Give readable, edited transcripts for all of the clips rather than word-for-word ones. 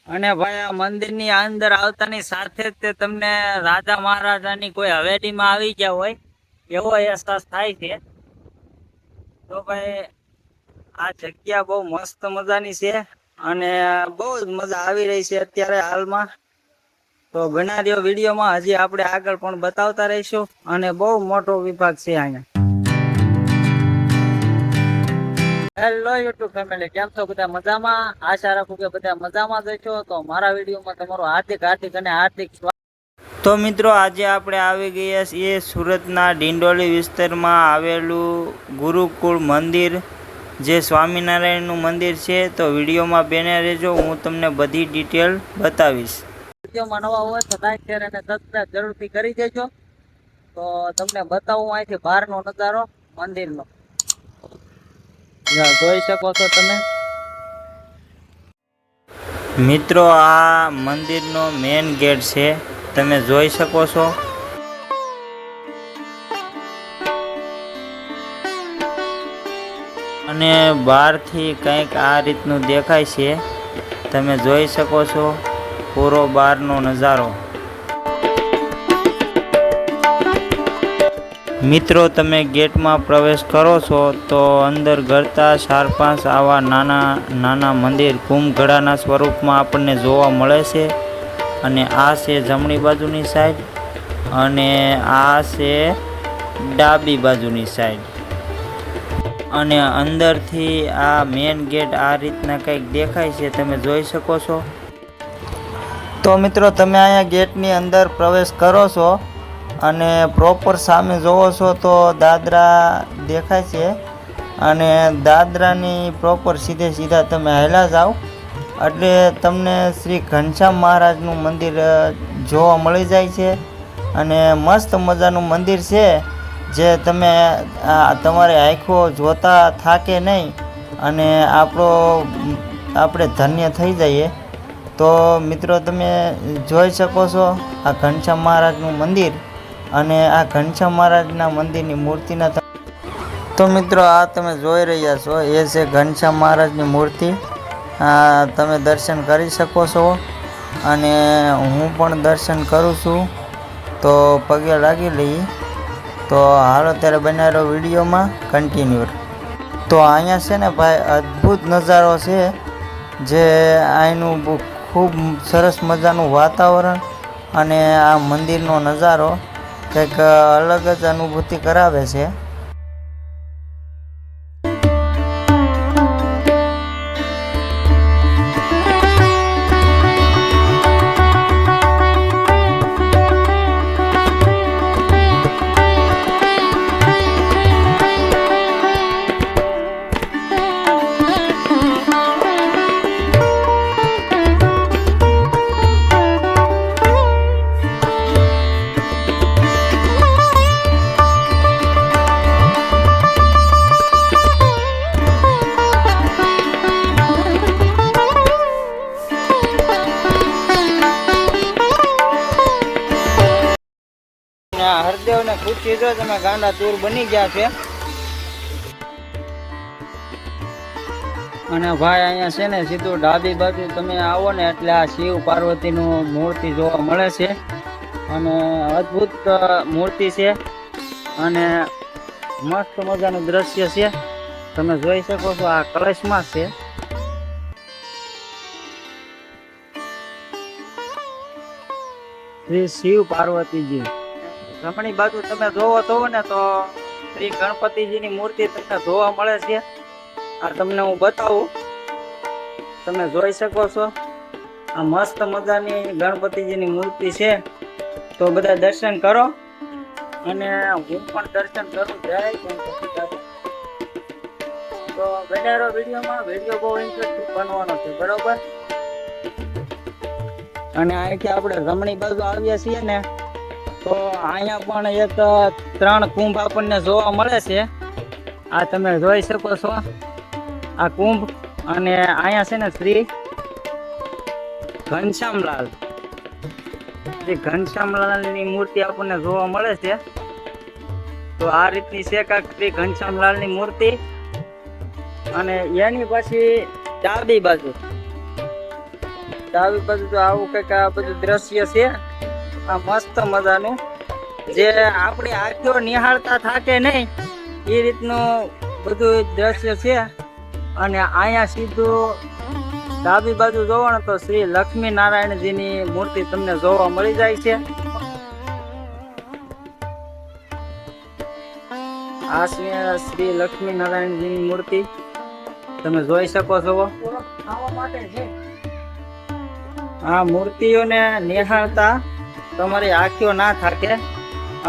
અને ભાઈ આ મંદિરની અંદર આવતાની સાથે જ તે તમને રાજા મહારાજાની કોઈ હવેલીમાં આવી ગયા હોય એવો અહેસાસ થાય છે. તો ભાઈ આ જગ્યા બહુ મસ્ત મજાની છે અને બહુ જ મજા આવી રહી છે અત્યારે હાલમાં. તો ઘણા દિવસ વિડીયોમાં હજી આપણે આગળ પણ બતાવતા રહીશું અને બહુ મોટો વિભાગ છે અહીંયા. હેલો યુટ્યુબ ફેમિલી, કેમ છો બધા મજામાં? આશા રાખું કે બધા મજામાં જ છો. તો મારા વિડીયોમાં તમારું હાર્દિક અને હાર્દિક સ્વાગત. તો મિત્રો આજે આપણે આવી ગયા છીએ સુરતના ડિંડોલી વિસ્તારમાં આવેલું ગુરુકુળ મંદિર, જે સ્વામિનારાયણનું મંદિર છે. તો વિડીયોમાં બને રહેજો, હું તમને બધી ડિટેલ બતાવીશ. વિડીયોમાં નવા હોય તો લાઈક શેર અને સબસ્ક્રાઇબ જરૂરથી કરી દેજો. તો તમને બતાવું અહીંથી બહારનો નજારો મંદિરનો. જોઈ શકો છો તમે મિત્રો, આ મંદિરનો મેઇન ગેટ છે, તમે જોઈ શકો છો. અને બહારથી કંઈક આ રીતનું દેખાય છે, તમે જોઈ શકો છો પૂરો બહારનો નજારો. મિત્રો તમે ગેટમાં પ્રવેશ કરો છો તો અંદર ઘરતા 4-5 આવા નાના મંદિર કુંભઘડાના સ્વરૂપમાં આપણને જોવા મળે છે. અને આ છે જમણી બાજુની સાઈડ અને આ છે ડાબી બાજુની સાઈડ. અને અંદરથી આ મેઇન ગેટ આ રીતના કંઈક દેખાય છે, તમે જોઈ શકો છો. તો મિત્રો તમે અહીંયા ગેટની અંદર પ્રવેશ કરો છો અને પ્રોપર સામે જોવો છો તો દાદરા દેખાય છે. અને દાદરાની પ્રોપર સીધા તમે હાલ્યા જાઓ એટલે તમને શ્રી ઘનશ્યામ મહારાજનું મંદિર જોવા મળી જાય છે. અને મસ્ત મજાનું મંદિર છે, જે તમે તમારી આંખો જોતા થાકે નહીં અને આપણે ધન્ય થઈ જઈએ. તો મિત્રો તમે જોઈ શકો છો આ ઘનશ્યામ મહારાજનું મંદિર. અને આ ઘનશ્યામ મહારાજના મંદિરની મૂર્તિના તો મિત્રો આ તમે જોઈ રહ્યા છો એ છે ઘનશ્યામ મહારાજની મૂર્તિ. તમે દર્શન કરી શકો છો અને હું પણ દર્શન કરું છું. તો પગે લાગી લઈએ. તો હાલો ત્યારે બનાવેલો વિડીયોમાં કન્ટિન્યુ. તો અહીંયા છે ને ભાઈ અદ્ભુત નજારો છે, જે અહીંનું ખૂબ સરસ મજાનું વાતાવરણ અને આ મંદિરનો નજારો કંઈક અલગ જ અનુભૂતિ કરાવે છે. હરદેવ ને પૂછી જો તમે ગાંડા તૂર બની ગયા છે. અને ભાઈ અહીંયા છે ને સીધું ડાબી બાજુ તમે આવો ને એટલે આ શિવ પાર્વતી નું મૂર્તિ જોવા મળે છે. અને અદ્ભુત મૂર્તિ છે અને મસ્ત મજાનું દ્રશ્ય છે, તમે જોઈ શકો છો. આ કળશમાં છે. શ્રી શિવ પાર્વતીજી. જમણી બાજુ તમે જોવો તો ને તો શ્રી ગણપતિજીની મૂર્તિ તમને જોવા મળે છે. આ તમને હું બતાવું, તમે જોઈ શકો છો. આ મસ્ત મજાની ગણપતિજીની મૂર્તિ છે. તો બધા દર્શન કરો અને હું પણ દર્શન કરું. જય ગણપતિ. તો બનારો વિડીયો બહુ ઇન્ટરેસ્ટિંગ બનવાનો છે, બરોબર. અને અહીંથી આપણે જમણી બાજુ આવ્યા છીએ ને તો અહીંયા પણ એક 3 કુંભ આપણને જોવા મળે છે. આ તમે જોઈ શકો છો આ કુંભ. અને અહીંયા છે ને શ્રી ઘનશ્યામલાલની મૂર્તિ આપણને જોવા મળે છે. તો આ રીતની છે કાંઈક શ્રી ઘનશ્યામલાલની મૂર્તિ. અને એની પછી ડાબી બાજુ ડાબી બાજુ તો આવું કંઈક આ બધું દ્રશ્ય છે, આ મસ્ત મજાનું, જે આપણી આંખો નિહાળતા થાકે નહીં એ રીતનું બધું દ્રશ્ય છે. અને અહીંયા સીધું ડાબી બાજુ જોવો ને તો શ્રી લક્ષ્મી નારાયણજીની મૂર્તિ તમને જોવા મળી જાય છે. આ શ્રી લક્ષ્મી નારાયણજીની મૂર્તિ તમે જોઈ શકો છો. આ મૂર્તિઓને નિહાળતા તમારી આંખો ના થાકે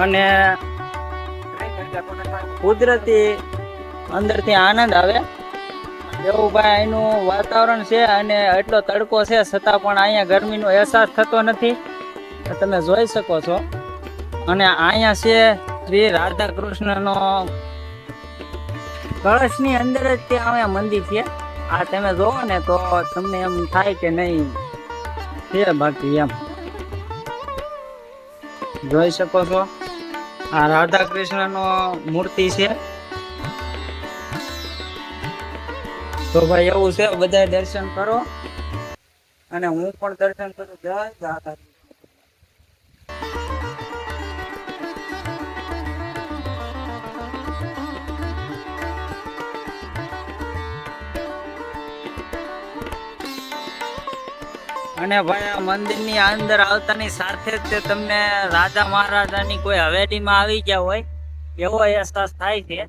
અને કુદરતી અંદરથી આનંદ આવે એવું ભાઈ અહીંનું વાતાવરણ છે. અને એટલો તડકો છે છતાં પણ અહીંયા ગરમીનો અહેસાસ થતો નથી, તમે જોઈ શકો છો. અને અહીંયા છે શ્રી રાધા કૃષ્ણનો કળશની અંદર જ ત્યાં અહીંયા મંદિર છે. આ તમે જોવો ને તો તમને એમ થાય કે નહીં છે, બાકી એમ જોઈ શકો છો. આ રાધા કૃષ્ણનો મૂર્તિ છે. તો ભાઈ એવું છે, બધા દર્શન કરો અને હું પણ દર્શન કરું. જય દાદા. અને ભાઈ આ મંદિરની અંદર આવતાની સાથે જ તમને રાજા મહારાજાની કોઈ હવેલીમાં આવી ગયા હોય એવો અહેસાસ થાય છે.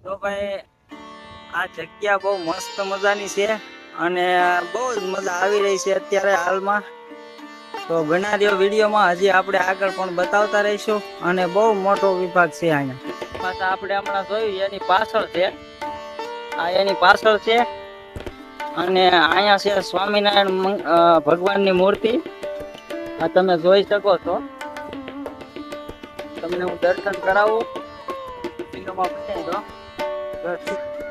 તો ભાઈ આ જગ્યા બહુ મસ્ત મજાની છે અને બહુ જ મજા આવી રહી છે અત્યારે હાલમાં. તો બના રહ્યો વિડીયોમાં, હજી આપણે આગળ પણ બતાવતા રહીશું. અને બહુ મોટો વિભાગ છે અહીંયા. પાછા આપણે હમણાં જોયું એની પાછળ છે, આ એની પાછળ છે. અને અહીંયા છે સ્વામિનારાયણ ભગવાનની મૂર્તિ, આ તમે જોઈ શકો છો. તમને હું દર્શન કરાવું.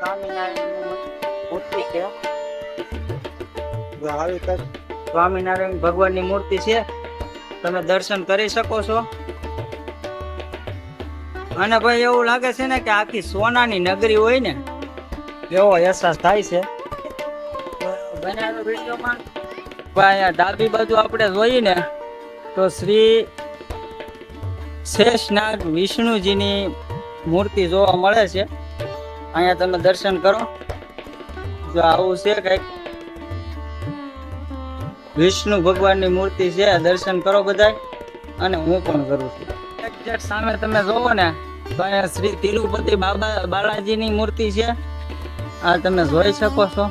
સ્વામિનારાયણ મૂર્તિ છે, સ્વામિનારાયણ ભગવાનની મૂર્તિ છે, તમે દર્શન કરી શકો છો. અને ભાઈ એવું લાગે છે ને કે આખી સોનાની નગરી હોય ને એવો અહેસાસ થાય છે. ભાઈ ડાબી બાજુ આપણે જોઈએ ને તો શ્રી શેષનાગ વિષ્ણુજીની મૂર્તિ જોવા મળે છે. અહીંયા તમે દર્શન કરો. જો આવું છે કઈક વિષ્ણુ ભગવાનની મૂર્તિ છે, દર્શન કરો બધા. અને હું પણ કરું છું. એક્ઝેક્ટ સામે તમે જોવો ને તો અહીંયા શ્રી તિરુપતિ બાલાજીની મૂર્તિ છે, આ તમે જોઈ શકો છો.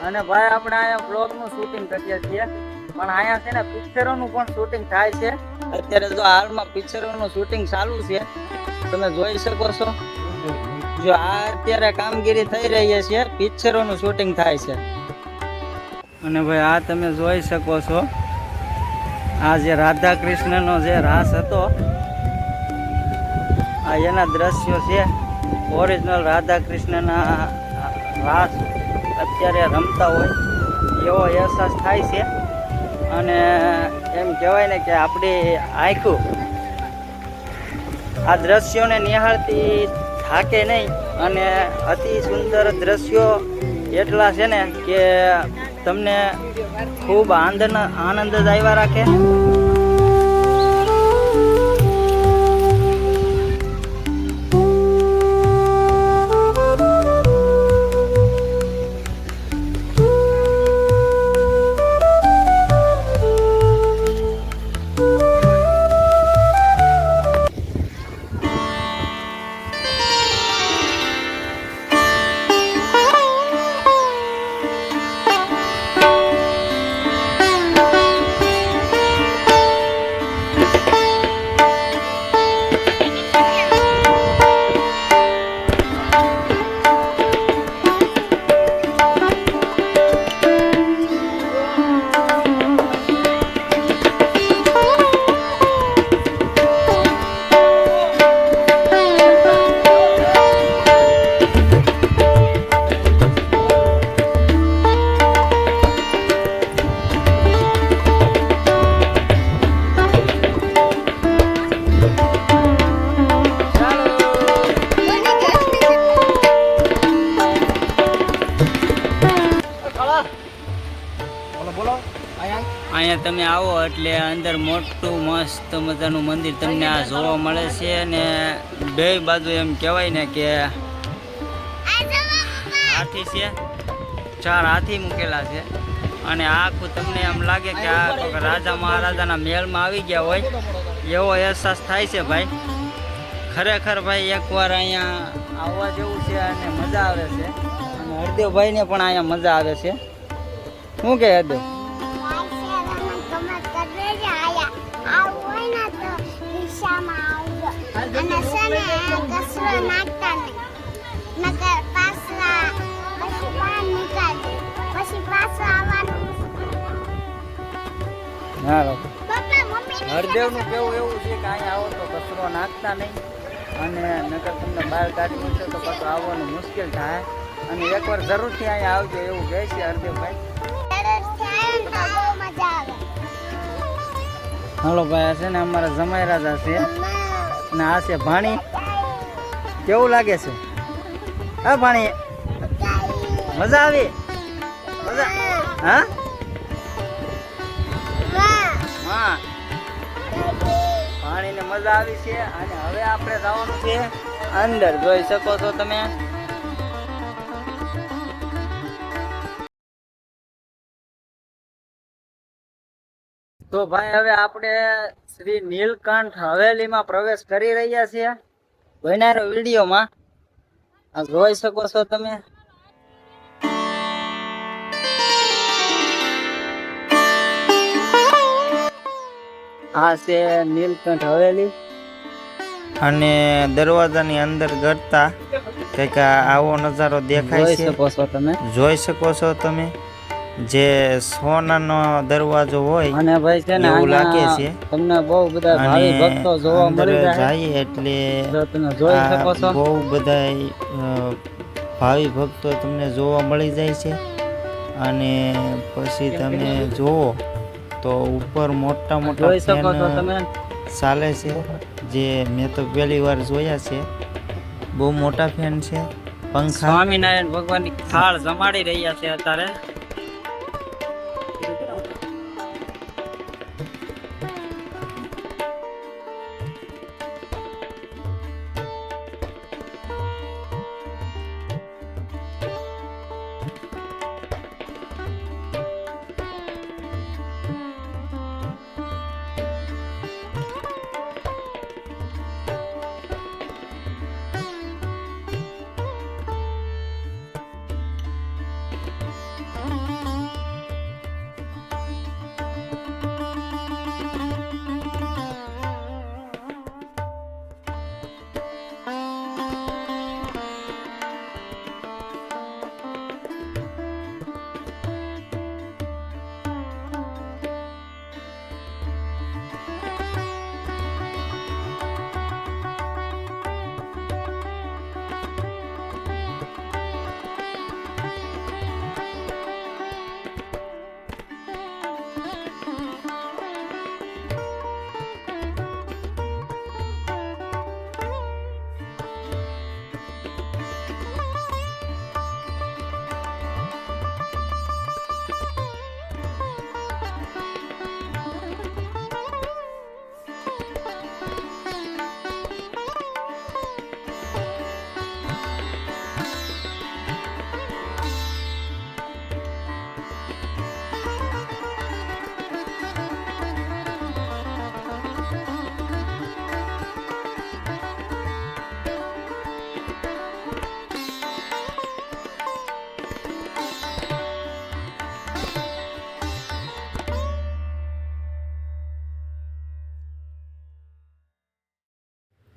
અને ભાઈ આપણે અહીંયા બ્લોગનું શૂટિંગ કરીએ છીએ, પણ અહીંયા છે ને પિક્ચરોનું પણ શૂટિંગ થાય છે. અત્યારે જો હાલમાં પિક્ચરોનું શૂટિંગ ચાલુ છે, તમે જોઈ શકો છો. જો આ અત્યારે કામગીરી થઈ રહી છે, પિક્ચરોનું શૂટિંગ થાય છે. અને ભાઈ આ તમે જોઈ શકો છો, આ જે રાધા કૃષ્ણનો જે રાસ હતો, આ એના દ્રશ્યો છે. ઓરિજિનલ રાધા કૃષ્ણના રાસ અત્યારે રમતા હોય એવો અહેસાસ થાય છે. અને એમ કહેવાય ને કે આપણી આંખો આ દ્રશ્યોને નિહાળતી થાકે નહીં. અને અતિ સુંદર દ્રશ્યો એટલા છે ને કે તમને ખૂબ આનંદ જ આવ્યા રાખે. તમે આવો એટલે અંદર મોટું મસ્ત મજાનું મંદિર તમને આ જોવા મળે છે અને બે બાજુ એમ કહેવાય ને કે હાથી છે, 4 હાથી મૂકેલા છે અને આખું તમને એમ લાગે કે આ રાજા મહારાજાના મહેલમાં આવી ગયા હોય એવો અહેસાસ થાય છે ભાઈ. ખરેખર ભાઈ એકવાર અહીંયા આવવા જેવું છે અને મજા આવે છે અને હરદેવભાઈને પણ અહીંયા મજા આવે છે. શું કે હરદેવ? હરદેવનું કેવું એવું છે કે અહીંયા આવો તો કચરો નાખતા નહીં અને નકર તમને બહાર કાઢી મૂકશે તો પાછું આવવાનું મુશ્કેલ થાય અને એકવાર જરૂરથી અહીંયા આવજો એવું કહે છે હરદેવભાઈ. હાલો ભાઈ, આ છે ને અમારા જમાઈ રાજા છે અને આ છે ભાણી. કેવું લાગે છે? હા ભાણી, મજા આવી? મજા? હા હા, પાણીને મજા આવી છે અને હવે આપણે જવાનું છે અંદર. જોઈ શકો છો તમે. તો ભાઈ હવે આપણે શ્રી નીલકંઠ હવેલીમાં પ્રવેશ કરી રહ્યા છીએ. બનારો વિડીયોમાં આ જોઈ શકો છો તમે. આ છે નીલકંઠ હવેલી અને દરવાજાની અંદર ગરતા કંઈક આવો નજારો દેખાય છે. જોઈ શકો છો તમે. જે સોનાનો દરવાજો હોય અને ભાઈ છે ને એવું લાગે છે. તમને બહુ બધા ભાવિ ભક્તો જોવા મળી જાય એટલે તમે જોઈ શકો છો. બહુ બધા ભાવિ ભક્તો તમને જોવા મળી જાય છે અને પછી તમે જોવો તો ઉપર મોટા મોટા ફેન ચાલે છે. જે મેં તો પહેલી વાર જોયા છે. બહુ મોટા ફેન છે. પંખા સ્વામિનારાયણ ભગવાનની થાળ જમાડી રહ્યા છે અત્યારે.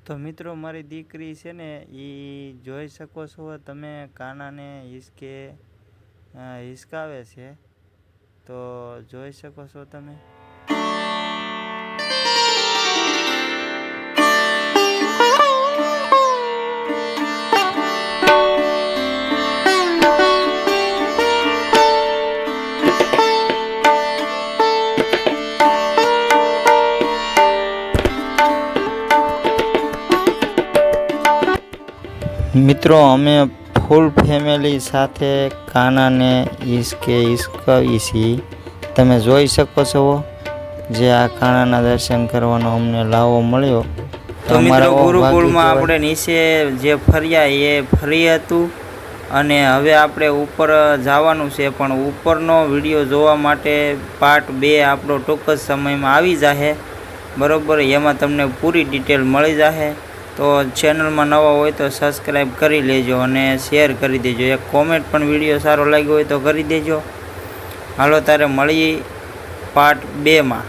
તો મિત્રો મારી દીકરી છે ને એ જોઈ શકો છો તમે કાનાને હિસકાવે છે. તો જોઈ શકો છો તમે. મિત્રો અમે ફૂલ ફેમિલી સાથે કાનાને હિસકાવી છીએ. તમે જોઈ શકો છો જે આ ખાણાના દર્શન કરવાનો અમને લાવો મળ્યો. તો મિત્રો ગુરુકુળમાં આપણે નીચે જે ફર્યા એ ફ્રી હતું અને હવે આપણે ઉપર જવાનું છે, પણ ઉપરનો વિડીયો જોવા માટે પાર્ટ 2 આપણો ટૂંક જ સમયમાં આવી જશે, બરાબર. એમાં તમને પૂરી ડિટેલ મળી જશે. તો ચેનલમાં નવા હોય તો સબસ્ક્રાઈબ કરી લેજો અને શેર કરી દેજો. એક કોમેન્ટ પણ વિડીયો સારો લાગ્યો હોય તો કરી દેજો. હાલો તારે મળીએ પાર્ટ 2માં.